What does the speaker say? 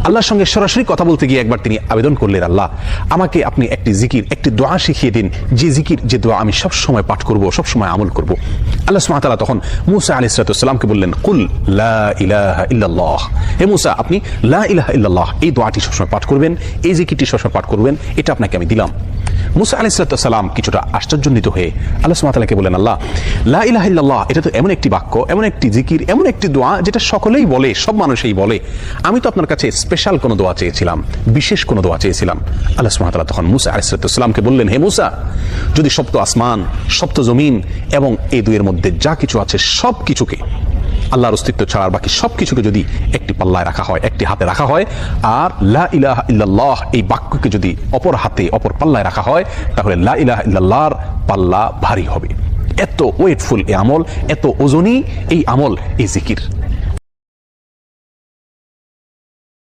আল্লাহর সঙ্গে সরাসরি কথা বলতে গিয়ে একবার তিনি আবেদন করলেন, আল্লাহ আমাকে আপনি একটি জিকির, একটি দোয়া শিখিয়ে দিন, যে জিকির, যে দোয়া আমি সব সময় পাঠ করব, সব সময় আমল করব। আল্লাহ সুবহানাহু ওয়া তাআলা তখন মূসা আলাইহিস সালামকে বললেন, কুল লা ইলাহা ইল্লাল্লাহ, হে মূসা আপনি লা ইলাহা ইল্লাল্লাহ এই দোয়াটি সবসময় পাঠ করবেন, এই জিকিরটি সবসময় পাঠ করবেন, এটা আপনাকে আমি দিলাম। মূসা আলাইহিস সালাম কিছুটা আশ্চর্যান্বিত হয়ে আল্লাহ সুবহানাহু ওয়া তাআলাকে বলেন, আল্লাহ লা ইলাহা ইল্লাল্লাহ এটা তো এমন একটি বাক্য, এমন একটি জিকির, এমন একটি দোয়া যেটা সকলেই বলে, সব মানুষই বলে। আমি তো আপনার কাছে স্পেশাল কোনো দোয়া চেয়েছিলাম, বিশেষ কোনো দোয়া চেয়েছিলাম। আল্লাহ সুবহানাহু ওয়া তাআলা তখন মূসা আলাইহিস সালামকে বললেন, হে মূসা, যদি সপ্ত আসমান, সপ্ত জমিন এবং এই দুইয়ের মধ্যে যা কিছু আছে সব কিছুকে, আল্লাহর অস্তিত্ব ছাড়া বাকি সবকিছুকে যদি একটি পাল্লায় রাখা হয়, একটি হাতে রাখা হয়, আর লা ইলাহা ইল্লাল্লাহ এই বাক্যকে যদি অপর হাতে, অপর পাল্লায় রাখা হয়, তাহলে লা ইলাহা ইল্লাল্লাহর পাল্লা ভারী হবে। এত ওয়েটফুল এই আমল, এত ওজনী এই আমল, এই জিকির।